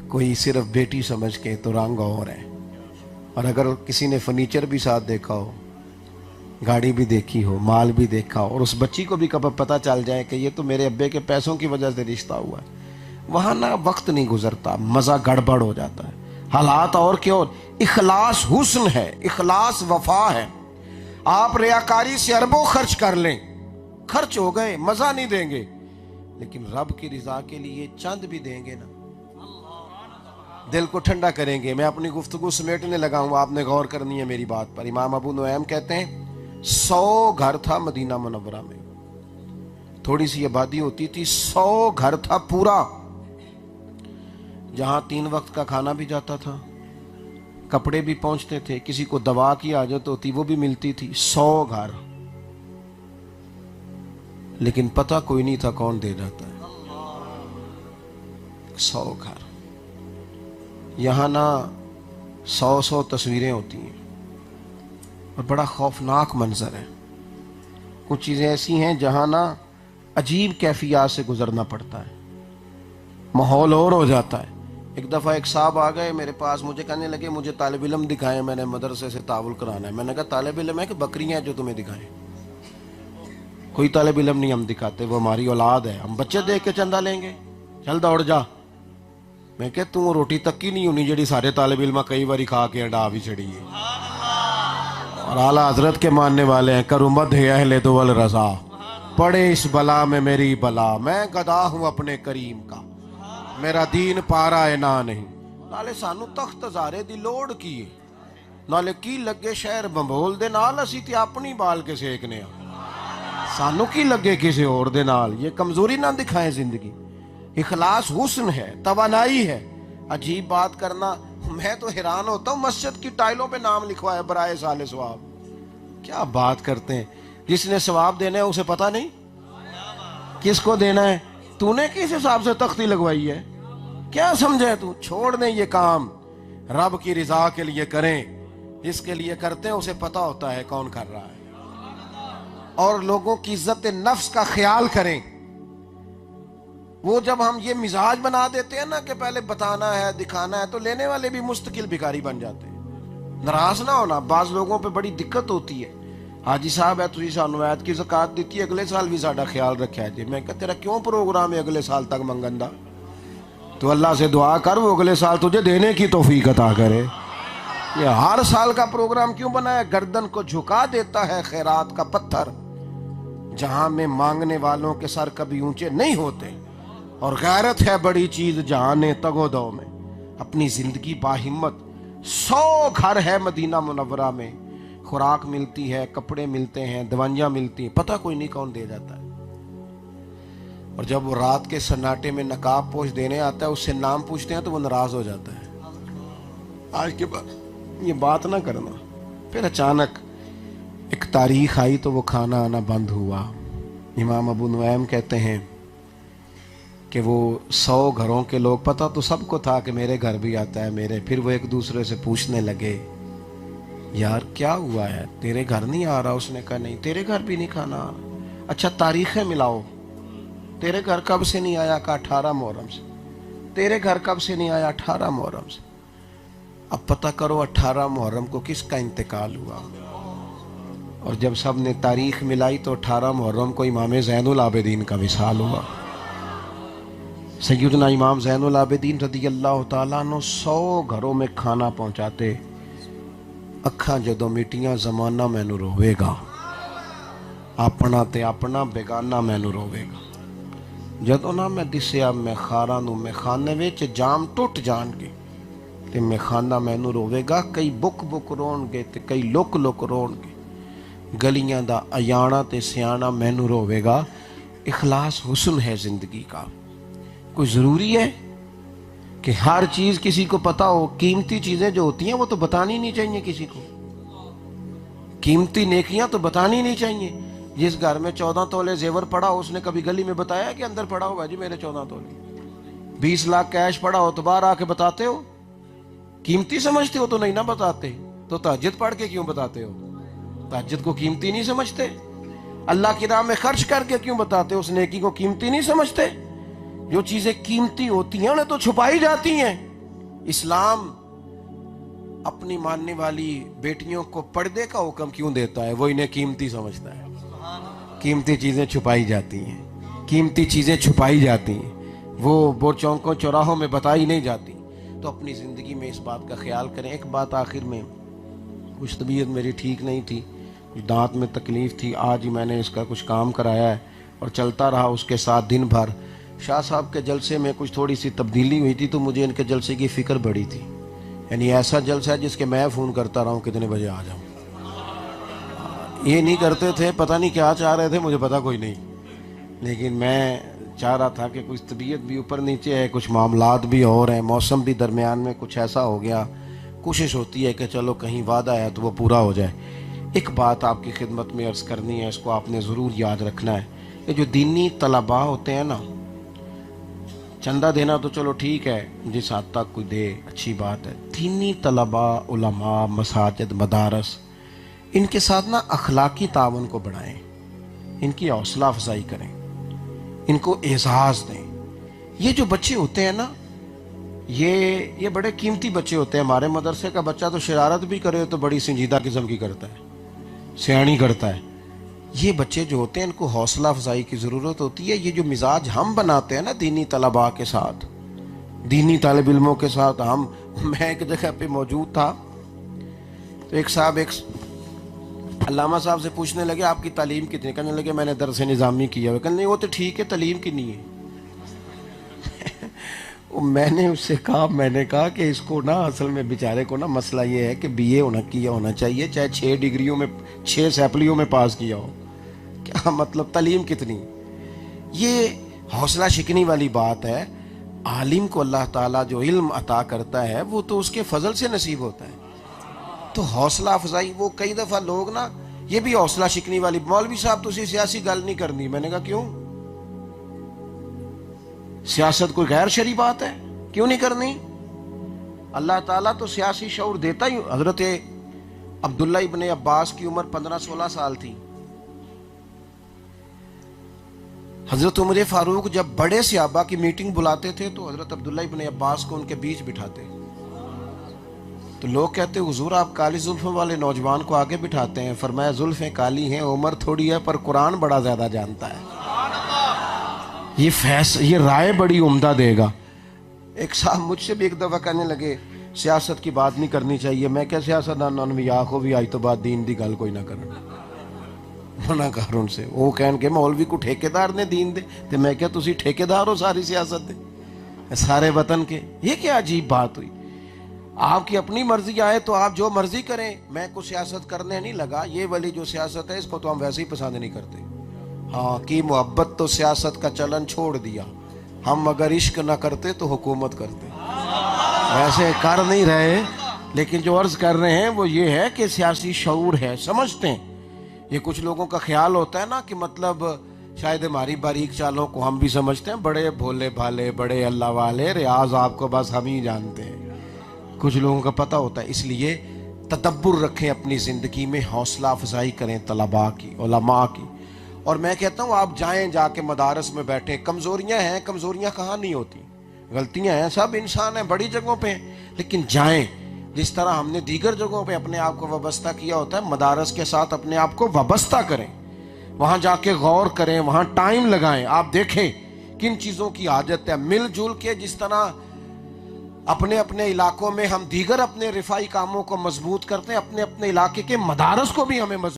کوئی صرف بیٹی سمجھ کے تو رنگ اور ہے. اور اگر کسی نے فرنیچر بھی ساتھ دیکھا ہو، گاڑی بھی دیکھی ہو، مال بھی دیکھا ہو، اور اس بچی کو بھی کب پتہ چل جائے کہ یہ تو میرے ابے کے پیسوں کی وجہ سے رشتہ ہوا ہے، وہاں نہ وقت نہیں گزرتا، مزہ گڑبڑ ہو جاتا ہے. حالات اور کیوں. اخلاص حسن ہے، اخلاص وفا ہے. آپ ریاکاری سے اربوں خرچ کر لیں، خرچ ہو گئے، مزہ نہیں دیں گے، لیکن رب کی رضا کے لیے چند بھی دیں گے نا، دل کو ٹھنڈا کریں گے. میں اپنی گفتگو سمیٹنے لگا ہوں، آپ نے غور کرنی ہے میری بات پر. امام ابو نعیم کہتے ہیں 100 گھر تھا مدینہ منورہ میں، تھوڑی سی آبادی ہوتی تھی، 100 گھر تھا پورا، جہاں 3 وقت کا کھانا بھی جاتا تھا، کپڑے بھی پہنچتے تھے، کسی کو دوا کی حاجت ہوتی وہ بھی ملتی تھی. 100 گھر، لیکن پتہ کوئی نہیں تھا کون دے جاتا ہے. 100 گھر. یہاں نا 100 تصویریں ہوتی ہیں، اور بڑا خوفناک منظر ہے. کچھ چیزیں ایسی ہیں جہاں نا عجیب کیفیات سے گزرنا پڑتا ہے، ماحول اور ہو جاتا ہے. ایک دفعہ ایک صاحب آ گئے میرے پاس، مجھے کہنے لگے مجھے طالب علم دکھائیں، میں نے مدرسے سے تعاون کرانا ہے. میں نے کہا طالب علم ہے کہ بکریاں ہیں جو تمہیں دکھائیں؟ کوئی طالب علم نہیں ہم دکھاتے، وہ ہماری اولاد ہے، ہم بچے دیکھ کے چندہ لیں گے؟ چل دوڑ جا. میں کہ تم روٹی تک کی نہیں ہونی جڑی سارے طالب علم کئی باری کھا کے اڈا بھی چڑی ہے. اور اعلیٰ حضرت کے ماننے والے ہیں، کرو مدح اہل دول رضا، پڑے اس بلا میں میری بلا، میں گدا ہوں اپنے کریم کا، میرا دین پارا ہے نہ نہیں. نالے سانو تخت ہزارے دی لوڑ کی ہے، نالے کی لگے شہر بمبول دے نال، اسی تے اپنی بال کے سیکنے ہاں، سانو کی لگے کسی اور دے نال. یہ کمزوری نہ دکھائیں زندگی. اخلاص حسن ہے، توانائی ہے. عجیب بات کرنا، میں تو حیران ہوتا ہوں، مسجد کی ٹائلوں پہ نام لکھوا ہے برائے سال ثواب. کیا بات کرتے ہیں. جس نے ثواب دینا ہے اسے پتہ نہیں کس کو دینا ہے. تو نے کس حساب سے تختی لگوائی ہے؟ کیا سمجھے تو؟ چھوڑ دیں یہ کام، رب کی رضا کے لیے کریں. جس کے لیے کرتے ہیں اسے پتہ ہوتا ہے کون کر رہا ہے. اور لوگوں کی عزت نفس کا خیال کریں. وہ جب ہم یہ مزاج بنا دیتے ہیں نا کہ پہلے بتانا ہے دکھانا ہے، تو لینے والے بھی مستقل بھکاری بن جاتے ہیں. ناراض نہ ہونا، بعض لوگوں پہ بڑی دقت ہوتی ہے. حاجی صاحب ہے تجھے سانو ایت کی زکات دیتی ہے، اگلے سال بھی ساڈا خیال رکھا ہے جی. میں کہا تیرا کیوں پروگرام ہے اگلے سال تک منگن دا؟ تو اللہ سے دعا کر وہ اگلے سال تجھے دینے کی توفیق عطا کرے. یہ ہر سال کا پروگرام کیوں بنا ہے؟ گردن کو جھکا دیتا ہے خیرات کا پتھر، جہاں میں مانگنے والوں کے سر کبھی اونچے نہیں ہوتے. اور غیرت ہے بڑی چیز جہان تگو دو میں. اپنی زندگی باہمت. 100 گھر ہے مدینہ منورہ میں، خوراک ملتی ہے، کپڑے ملتے ہیں، دوائیاں ملتی ہیں، پتہ کوئی نہیں کون دے جاتا ہے. اور جب وہ رات کے سناٹے میں نقاب پوش دینے آتا ہے، اس سے نام پوچھتے ہیں تو وہ ناراض ہو جاتا ہے. آج کے بعد یہ بات نہ کرنا. پھر اچانک ایک تاریخ آئی تو وہ کھانا آنا بند ہوا. امام ابو نعیم کہتے ہیں کہ وہ 100 گھروں کے لوگ، پتہ تو سب کو تھا کہ میرے گھر بھی آتا ہے میرے، پھر وہ ایک دوسرے سے پوچھنے لگے یار کیا ہوا ہے، تیرے گھر نہیں آ رہا؟ اس نے کہا نہیں تیرے گھر بھی نہیں کھانا آ رہا. اچھا تاریخیں ملاؤ، تیرے گھر کب سے نہیں آیا؟ کہا 18 محرم سے. تیرے گھر کب سے نہیں آیا؟ 18 محرم سے. اب پتہ کرو 18 محرم کو کس کا انتقال ہوا. اور جب سب نے تاریخ ملائی تو 18 محرم کو امام زین العابدین کا وصال ہوا. سیدنا امام زین العابدین رضی اللہ تعالیٰ عنہ 100 گھروں میں کھانا پہنچاتے. اکھاں جدوں مٹیاں زمانہ مینوں روے گا، اپنا تے اپنا بیگانہ مینوں روے گا. جدوں نہ میں دسیا میں خاراں نوں میں خانے وچ جام ٹوٹ جان گے تے میں خانہ مینوں روے گا. کئی بک بک رون گے تے کئی لک لک رون گے، گلیاں دا ایانا تے سیانا مینوں روے گا. اخلاص حسن ہے زندگی کا. کوئی ضروری ہے کہ ہر چیز کسی کو پتہ ہو؟ قیمتی چیزیں جو ہوتی ہیں وہ تو بتانی نہیں چاہیے کسی کو. قیمتی نیکیاں تو بتانی نہیں چاہیے. جس گھر میں 14 تولے زیور پڑا ہو، اس نے کبھی گلی میں بتایا کہ اندر پڑا ہوا جی میرے 14 تولے؟ 20 لاکھ کیش پڑا ہو تو باہر آ کے بتاتے ہو؟ قیمتی سمجھتے ہو تو نہیں نہ بتاتے. تو تہجد پڑھ کے کیوں بتاتے ہو؟ تہجد کو قیمتی نہیں سمجھتے؟ اللہ کی راہ میں خرچ کر کے کیوں بتاتے ہو؟ اس نیکی کو قیمتی نہیں سمجھتے؟ جو چیزیں قیمتی ہوتی ہیں انہیں تو چھپائی جاتی ہیں. اسلام اپنی ماننے والی بیٹیوں کو پردے کا حکم کیوں دیتا ہے؟ وہ انہیں قیمتی سمجھتا ہے. قیمتی چیزیں چھپائی جاتی ہیں، قیمتی چیزیں چھپائی جاتی ہیں، وہ چوکوں چوراہوں میں بتائی نہیں جاتی. تو اپنی زندگی میں اس بات کا خیال کریں. ایک بات آخر میں، کچھ طبیعت میری ٹھیک نہیں تھی، کچھ دانت میں تکلیف تھی. آج ہی میں نے اس کا کچھ کام کرایا ہے اور چلتا رہا اس کے ساتھ دن بھر. شاہ صاحب کے جلسے میں کچھ تھوڑی سی تبدیلی ہوئی تھی تو مجھے ان کے جلسے کی فکر بڑی تھی. یعنی ایسا جلسہ ہے جس کے میں فون کرتا رہا ہوں کتنے بجے آ جاؤں. یہ نہیں کرتے تھے، پتہ نہیں کیا چاہ رہے تھے، مجھے پتہ کوئی نہیں، لیکن میں چاہ رہا تھا کہ کچھ طبیعت بھی اوپر نیچے ہے، کچھ معاملات بھی اور ہیں، موسم بھی درمیان میں کچھ ایسا ہو گیا. کوشش ہوتی ہے کہ چلو کہیں وعدہ ہے تو وہ پورا ہو جائے. ایک بات آپ کی خدمت میں عرض کرنی ہے، اس کو آپ نے ضرور یاد رکھنا ہے. یہ جو دینی طلباء ہوتے ہیں نا، چندہ دینا تو چلو ٹھیک ہے، جس حد تک کوئی دے اچھی بات ہے. دینی طلباء، علماء، مساجد، مدارس، ان کے ساتھ نا اخلاقی تعاون کو بڑھائیں، ان کی حوصلہ افزائی کریں، ان کو اعزاز دیں. یہ جو بچے ہوتے ہیں نا، یہ بڑے قیمتی بچے ہوتے ہیں. ہمارے مدرسے کا بچہ تو شرارت بھی کرے تو بڑی سنجیدہ قسم کی کرتا ہے، سیاਣੀ کرتا ہے. یہ بچے جو ہوتے ہیں ان کو حوصلہ افزائی کی ضرورت ہوتی ہے. یہ جو مزاج ہم بناتے ہیں نا دینی طلباء کے ساتھ، دینی طالب علموں کے ساتھ، میں ایک جگہ پہ موجود تھا تو ایک صاحب علامہ صاحب سے پوچھنے لگے آپ کی تعلیم کتنی؟ کہنے لگے میں نے درس نظامی کیا ہوا. کہنے لگے وہ تو ٹھیک ہے، تعلیم کی نہیں ہے. میں نے اس سے کہا کہ اس کو نا اصل میں بیچارے کو نا مسئلہ یہ ہے کہ بی اے ہونا چاہیے، چاہے 6 ڈگریوں میں 6 سیپلیوں میں پاس کیا ہو. کیا مطلب تعلیم کتنی؟ یہ حوصلہ شکنی والی بات ہے. عالم کو اللہ تعالیٰ جو علم عطا کرتا ہے وہ تو اس کے فضل سے نصیب ہوتا ہے. تو حوصلہ افزائی، وہ کئی دفعہ لوگ نا یہ بھی حوصلہ شکنی والی، مولوی صاحب تو سیاسی گل نہیں کرنی. میں نے کہا کیوں؟ سیاست کوئی غیر شرعی بات ہے؟ کیوں نہیں کرنی؟ اللہ تعالیٰ تو سیاسی شعور دیتا ہی. حضرت عبداللہ ابن عباس کی عمر 15-16 سال تھی. حضرت عمر فاروق جب بڑے صحابہ کی میٹنگ بلاتے تھے تو حضرت عبداللہ ابن عباس کو ان کے بیچ بٹھاتے. تو لوگ کہتے حضور آپ کالی زلفوں والے نوجوان کو آگے بٹھاتے ہیں. فرمایا زلفیں کالی ہیں، عمر تھوڑی ہے، پر قرآن بڑا زیادہ جانتا ہے. یہ رائے بڑی عمدہ دے گا. ایک صاحب مجھ سے بھی ایک دفعہ کہنے لگے سیاست کی بات نہیں کرنی چاہیے. میں کیا سیاست دان بھی آخو بھی آج تو بعد دین دی گل کوئی نہ کرنا، منع کر ان سے. وہ کہن کے مولوی کو ٹھیکیدار نے دین دے، تو میں کیا تسی ٹھیکیدار ہو ساری سیاست دے سارے وطن کے؟ یہ کیا عجیب بات ہوئی. آپ کی اپنی مرضی آئے تو آپ جو مرضی کریں. میں کو سیاست کرنے نہیں لگا. یہ والی جو سیاست ہے اس کو تو ہم ویسے ہی پسند نہیں کرتے. ہاں کی محبت تو سیاست کا چلن چھوڑ دیا. ہم اگر عشق نہ کرتے تو حکومت کرتے. ویسے کر نہیں رہے، لیکن جو عرض کر رہے ہیں وہ یہ ہے کہ سیاسی شعور ہے، سمجھتے ہیں. یہ کچھ لوگوں کا خیال ہوتا ہے نا کہ مطلب شاید ہماری باریک چالوں کو ہم بھی سمجھتے ہیں، بڑے بھولے بھالے، بڑے اللہ والے، ریاض آپ کو بس ہم ہی جانتے ہیں. کچھ لوگوں کا پتہ ہوتا ہے. اس لیے تدبر رکھیں اپنی زندگی میں، حوصلہ افزائی کریں طلباء کی، علماء کی. اور میں کہتا ہوں آپ جائیں، جا کے مدارس میں بیٹھیں. کمزوریاں ہیں، کمزوریاں کہاں نہیں ہوتی، غلطیاں ہیں، سب انسان ہیں، بڑی جگہوں پہ ہیں، لیکن جائیں. جس طرح ہم نے دیگر جگہوں پہ اپنے آپ کو وابستہ کیا ہوتا ہے، مدارس کے ساتھ اپنے آپ کو وابستہ کریں. وہاں جا کے غور کریں، وہاں ٹائم لگائیں. آپ دیکھیں کن چیزوں کی حاجت ہے. مل جل کے جس طرح اپنے اپنے علاقوں میں ہم دیگر اپنے رفائی کاموں کو مضبوط کرتے ہیں، اپنے اپنے علاقے کے مدارس کو بھی ہمیں مضبوط